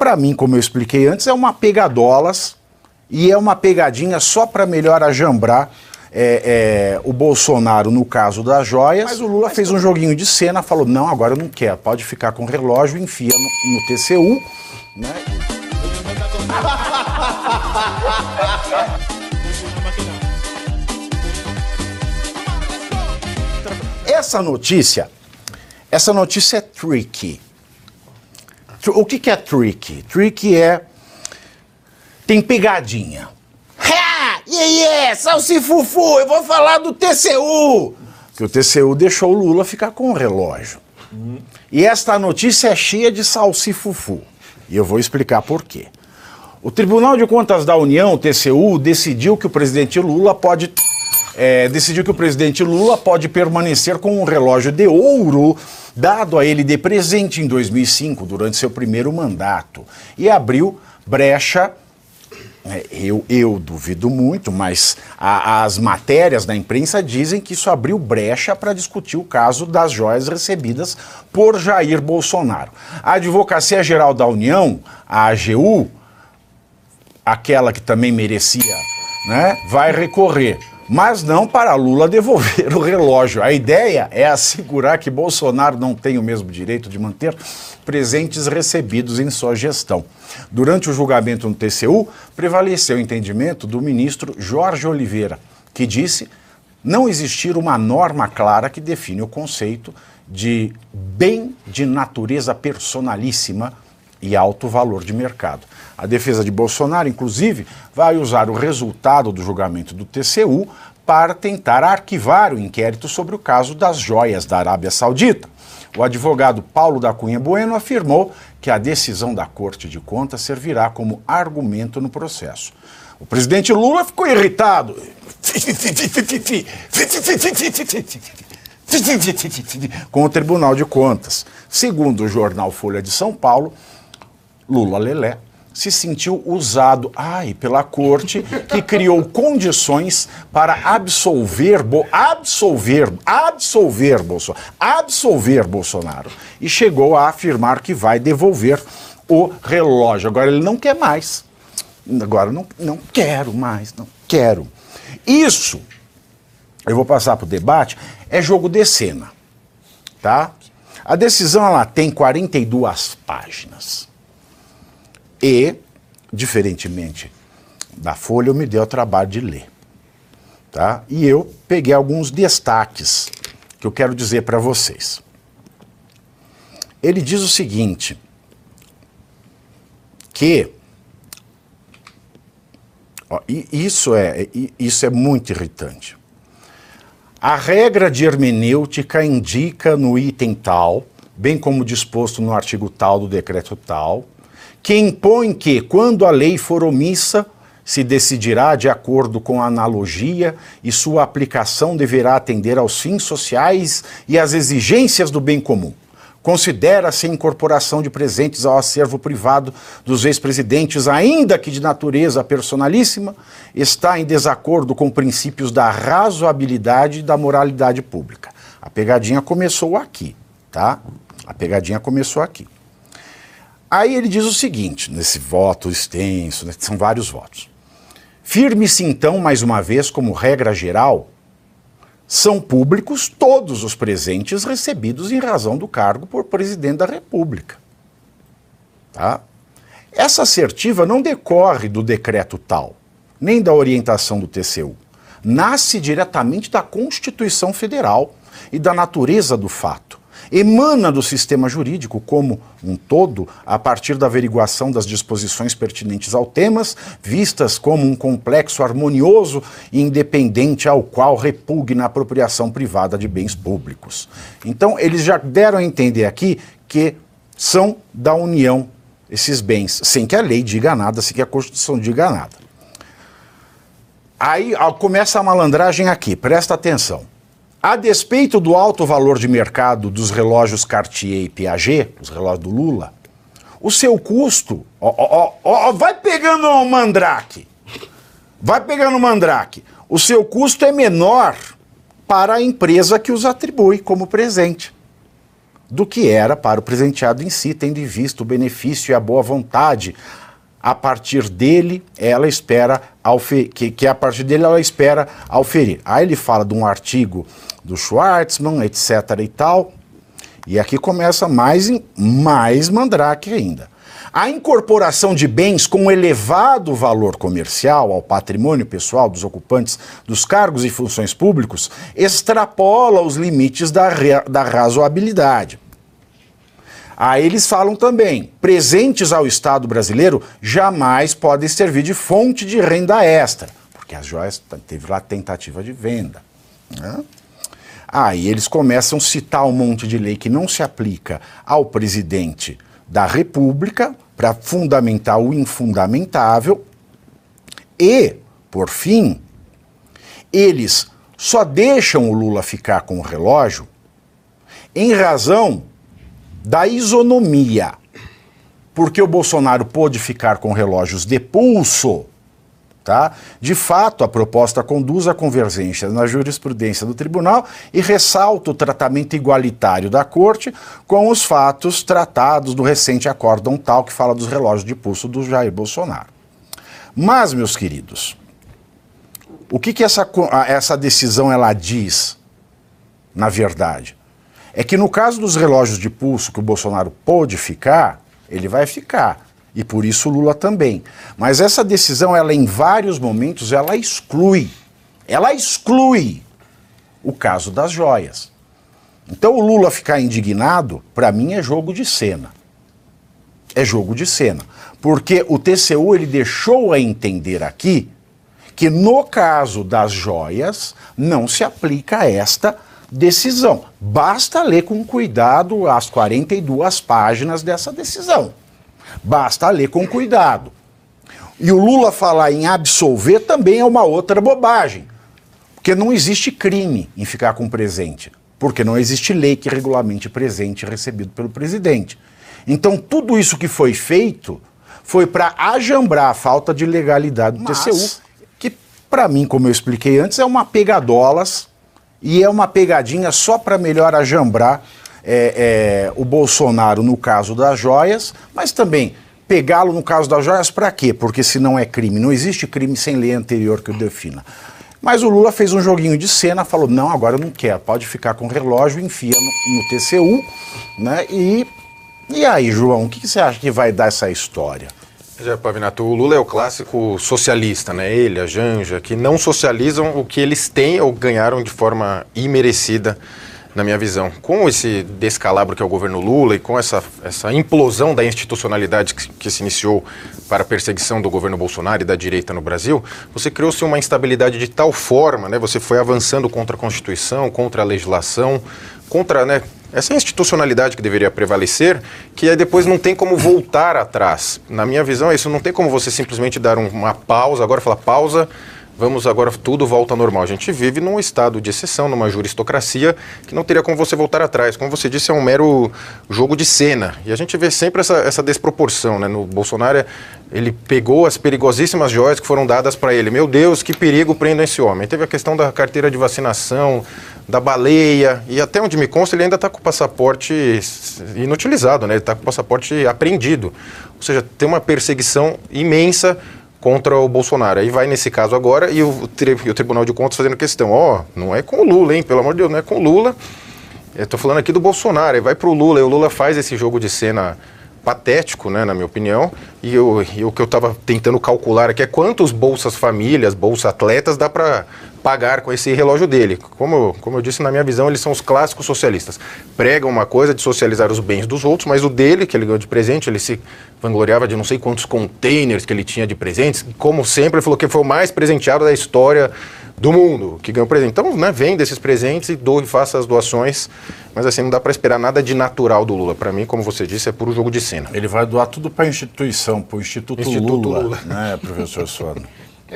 para mim, como eu expliquei antes, é uma pegadolas e é uma pegadinha só para melhor ajambrar o Bolsonaro no caso das joias. Mas o Lula fez um joguinho de cena, falou, não, agora eu não quero, pode ficar com o relógio, enfia no TCU, né? Essa notícia é tricky. O que é tricky? Tricky tem pegadinha. Salsifufu, eu vou falar do TCU. Que o TCU deixou o Lula ficar com o relógio. E esta notícia é cheia de salsifufu. E eu vou explicar por quê. O Tribunal de Contas da União, o TCU, decidiu que o presidente Lula pode permanecer com um relógio de ouro dado a ele de presente em 2005, durante seu primeiro mandato. E abriu brecha. Eu duvido muito, mas as matérias da imprensa dizem que isso abriu brecha para discutir o caso das joias recebidas por Jair Bolsonaro. A Advocacia Geral da União, a AGU, aquela que também merecia, né, vai recorrer. Mas não para Lula devolver o relógio. A ideia é assegurar que Bolsonaro não tem o mesmo direito de manter presentes recebidos em sua gestão. Durante o julgamento no TCU, prevaleceu o entendimento do ministro Jorge Oliveira, que disse não existir uma norma clara que define o conceito de bem de natureza personalíssima e alto valor de mercado. A defesa de Bolsonaro, inclusive, vai usar o resultado do julgamento do TCU para tentar arquivar o inquérito sobre o caso das joias da Arábia Saudita. O advogado Paulo da Cunha Bueno afirmou que a decisão da Corte de Contas servirá como argumento no processo. O presidente Lula ficou irritado com o Tribunal de Contas. Segundo o jornal Folha de São Paulo, Lula Lelé se sentiu usado pela corte, que criou condições para absolver Bolsonaro e chegou a afirmar que vai devolver o relógio. Agora ele não quer mais. Agora não quero mais, não quero. Isso, eu vou passar para o debate, é jogo de cena, tá? A decisão ela tem 42 páginas. E, diferentemente da Folha, eu me dei ao trabalho de ler, tá? E eu peguei alguns destaques que eu quero dizer para vocês. Ele diz o seguinte, que isso é muito irritante. A regra de hermenêutica indica no item tal, bem como disposto no artigo tal do decreto tal, que impõe que, quando a lei for omissa, se decidirá de acordo com a analogia e sua aplicação deverá atender aos fins sociais e às exigências do bem comum. Considera-se a incorporação de presentes ao acervo privado dos ex-presidentes, ainda que de natureza personalíssima, está em desacordo com princípios da razoabilidade e da moralidade pública. A pegadinha começou aqui, tá? A pegadinha começou aqui. Aí ele diz o seguinte, nesse voto extenso, né, são vários votos. Firme-se então, mais uma vez, como regra geral, são públicos todos os presentes recebidos em razão do cargo por presidente da República. Tá? Essa assertiva não decorre do decreto tal, nem da orientação do TCU. Nasce diretamente da Constituição Federal e da natureza do fato. Emana do sistema jurídico como um todo, a partir da averiguação das disposições pertinentes ao temas, vistas como um complexo harmonioso e independente ao qual repugna a apropriação privada de bens públicos. Então, eles já deram a entender aqui que são da União esses bens, sem que a lei diga nada, sem que a Constituição diga nada. Aí começa a malandragem aqui, presta atenção. A despeito do alto valor de mercado dos relógios Cartier e Piaget, os relógios do Lula, o seu custo, vai pegando o mandrake, o seu custo é menor para a empresa que os atribui como presente. do que era para o presenteado em si, tendo em vista o benefício e a boa vontade. A partir dele, ela espera que a partir dele ela espera auferir. Aí ele fala de um artigo do Schwartzman, etc. e tal, e aqui começa mais mandrake ainda. A incorporação de bens com elevado valor comercial ao patrimônio pessoal dos ocupantes dos cargos e funções públicos extrapola os limites da razoabilidade. Aí eles falam também, presentes ao Estado brasileiro jamais podem servir de fonte de renda extra, porque as joias teve lá tentativa de venda, né? Aí eles começam a citar um monte de lei que não se aplica ao presidente da República para fundamentar o infundamentável e, por fim, eles só deixam o Lula ficar com o relógio em razão da isonomia, porque o Bolsonaro pôde ficar com relógios de pulso, tá? De fato, a proposta conduz à convergência na jurisprudência do tribunal e ressalta o tratamento igualitário da corte com os fatos tratados do recente acórdão tal que fala dos relógios de pulso do Jair Bolsonaro. Mas, meus queridos, o que essa decisão ela diz, na verdade? É que no caso dos relógios de pulso que o Bolsonaro pôde ficar, ele vai ficar. E por isso o Lula também. Mas essa decisão, ela em vários momentos, ela exclui o caso das joias. Então o Lula ficar indignado, para mim é jogo de cena. É jogo de cena. Porque o TCU, ele deixou a entender aqui que no caso das joias não se aplica esta decisão. Basta ler com cuidado as 42 páginas dessa decisão. Basta ler com cuidado. E o Lula falar em absolver também é uma outra bobagem. Porque não existe crime em ficar com presente. Porque não existe lei que regulamente presente recebido pelo presidente. Então tudo isso que foi feito foi para ajambrar a falta de legalidade do TCU, que para mim, como eu expliquei antes, é uma pegadolas e é uma pegadinha só para melhor ajambrar o Bolsonaro no caso das joias, mas também pegá-lo no caso das joias para quê? Porque se não é crime, não existe crime sem lei anterior que o defina. Mas o Lula fez um joguinho de cena, falou, não, agora eu não quero, pode ficar com o relógio, enfia no TCU, né? E aí, João, o que você acha que vai dar essa história? Pavinato, o Lula é o clássico socialista, né? Ele, a Janja, que não socializam o que eles têm ou ganharam de forma imerecida, na minha visão. Com esse descalabro que é o governo Lula e com essa implosão da institucionalidade que se iniciou para a perseguição do governo Bolsonaro e da direita no Brasil, você criou-se uma instabilidade de tal forma, né? Você foi avançando contra a Constituição, contra a legislação, contra, né, essa institucionalidade que deveria prevalecer, que aí depois não tem como voltar atrás. Na minha visão, isso não tem como você simplesmente dar uma pausa, agora falar pausa, vamos agora, tudo volta ao normal. A gente vive num estado de exceção, numa juristocracia, que não teria como você voltar atrás. Como você disse, é um mero jogo de cena. E a gente vê sempre essa desproporção, né? No Bolsonaro, ele pegou as perigosíssimas joias que foram dadas para ele. Meu Deus, que perigo prendam esse homem. Teve a questão da carteira de vacinação, da baleia, e até onde me consta, ele ainda está com o passaporte inutilizado, né? Ele está com o passaporte apreendido. Ou seja, tem uma perseguição imensa contra o Bolsonaro. Aí vai nesse caso agora e o Tribunal de Contas fazendo questão, não é com o Lula, hein, pelo amor de Deus, não é com o Lula, eu tô falando aqui do Bolsonaro, aí vai pro Lula, e o Lula faz esse jogo de cena patético, né, na minha opinião, e o que eu estava tentando calcular aqui é quantos Bolsas Famílias, Bolsa Atletas dá para pagar com esse relógio dele. Como eu disse, na minha visão, eles são os clássicos socialistas. Pregam uma coisa de socializar os bens dos outros, mas o dele, que ele ganhou de presente, ele se vangloriava de não sei quantos containers que ele tinha de presentes, e como sempre, ele falou que foi o mais presenteado da história do mundo, que ganhou presente. Então, né, venda esses presentes e faça as doações, mas assim, não dá para esperar nada de natural do Lula. Para mim, como você disse, é puro jogo de cena. Ele vai doar tudo para a instituição, para o Instituto Lula, né, professor Suano?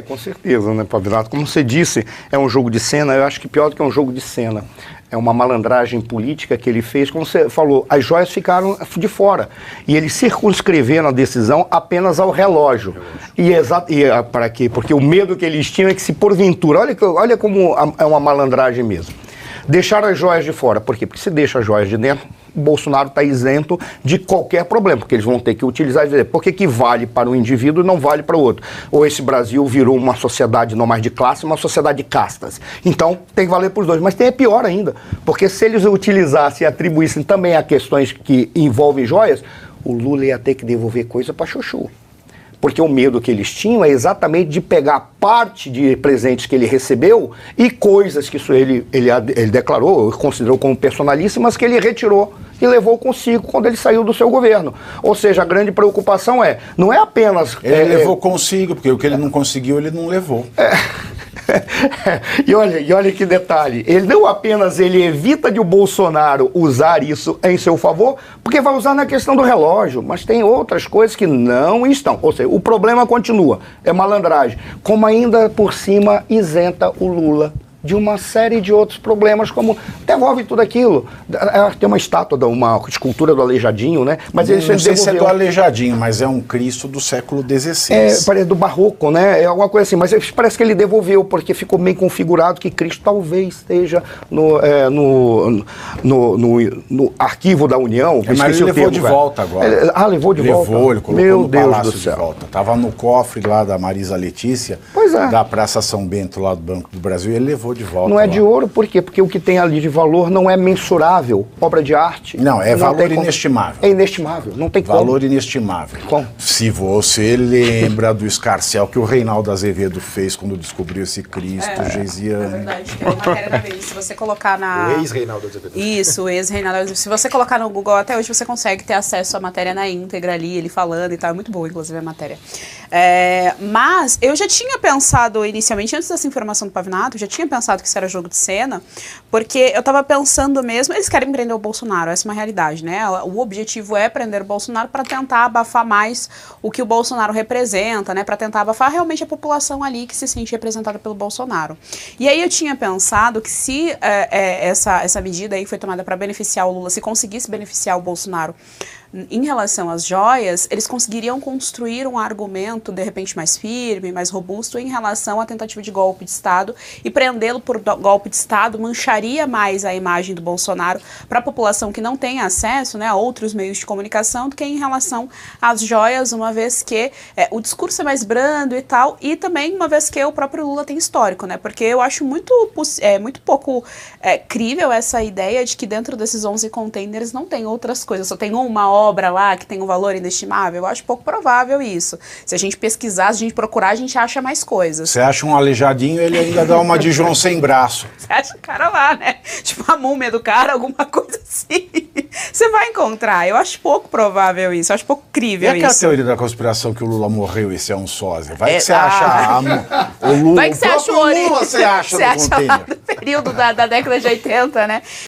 Com certeza, né, Pavinato? Como você disse, é um jogo de cena, eu acho que pior do que um jogo de cena. É uma malandragem política que ele fez, como você falou, as joias ficaram de fora. E ele circunscreveram a decisão apenas ao relógio. E para quê? Porque o medo que eles tinham é que se porventura, olha como é uma malandragem mesmo. Deixaram as joias de fora. Por quê? Porque se deixa as joias de dentro, o Bolsonaro está isento de qualquer problema, porque eles vão ter que utilizar e dizer por que vale para um indivíduo e não vale para o outro. Ou esse Brasil virou uma sociedade não mais de classe, uma sociedade de castas. Então, tem que valer para os dois. Mas tem pior ainda, porque se eles utilizassem e atribuíssem também a questões que envolvem joias, o Lula ia ter que devolver coisa para Chuchu. Porque o medo que eles tinham é exatamente de pegar parte de presentes que ele recebeu e coisas que ele declarou, considerou como personalíssimas, que ele retirou e levou consigo quando ele saiu do seu governo. Ou seja, a grande preocupação não é apenas... Ele levou consigo, porque o que ele não conseguiu, ele não levou. E olha que detalhe, ele não apenas evita de o Bolsonaro usar isso em seu favor, porque vai usar na questão do relógio, mas tem outras coisas que não estão. Ou seja, o problema continua, é malandragem, como ainda por cima isenta o Lula de uma série de outros problemas, como devolve tudo aquilo. Tem uma estátua, uma escultura do Aleijadinho, né? Mas ele não sei se é do Aleijadinho, mas é um Cristo do século XVI. Parece do barroco, né? É alguma coisa assim, mas parece que ele devolveu, porque ficou bem configurado que Cristo talvez esteja no arquivo da União. Mas ele levou de volta agora. Levou de volta? Levou, ele colocou no Palácio de volta. Estava no cofre lá da Marisa Letícia, da Praça São Bento, lá do Banco do Brasil, e ele levou de volta. Não é de ouro, por quê? Porque o que tem ali de valor não é mensurável. Obra de arte. Não, é valor inestimável. É inestimável, não tem como. Valor inestimável. Como? Se você lembra do escarcéu que o Reinaldo Azevedo fez quando descobriu esse Cristo, Geisiane. É verdade, tem uma matéria na Veja. Se você colocar na... O ex-Reinaldo Azevedo. Isso, o ex-Reinaldo Azevedo. Se você colocar no Google, até hoje você consegue ter acesso à matéria na íntegra ali, ele falando e tal. É muito boa, inclusive, a matéria. Mas eu já tinha pensado inicialmente, antes dessa informação do Pavinato, eu já tinha pensado que isso era jogo de cena, porque eu tava pensando mesmo, eles querem prender o Bolsonaro, essa é uma realidade, né? O objetivo é prender o Bolsonaro para tentar abafar mais o que o Bolsonaro representa, né? Para tentar abafar realmente a população ali que se sente representada pelo Bolsonaro. E aí eu tinha pensado que se essa medida aí foi tomada para beneficiar o Lula, se conseguisse beneficiar o Bolsonaro em relação às joias, eles conseguiriam construir um argumento, de repente, mais firme, mais robusto em relação à tentativa de golpe de Estado, e prendê-lo por golpe de Estado mancharia mais a imagem do Bolsonaro para a população que não tem acesso, né, a outros meios de comunicação do que em relação às joias, uma vez que o discurso é mais brando e tal, e também uma vez que o próprio Lula tem histórico, né, porque eu acho muito pouco crível essa ideia de que dentro desses 11 containers não tem outras coisas, só tem uma obra lá que tem um valor inestimável. Eu acho pouco provável isso. Se a gente pesquisar, se a gente procurar, a gente acha mais coisas. Você acha um aleijadinho, ele ainda dá uma de João sem braço. Você acha o cara lá, né? Tipo a múmia do cara, alguma coisa assim. Você vai encontrar. Eu acho pouco provável isso. Eu acho pouco crível isso. E aquela teoria da conspiração que o Lula morreu e esse é um sósia? Vai que você acha o Lula, vai que você acha o Lula, você acha no container. do período da década de 80, né?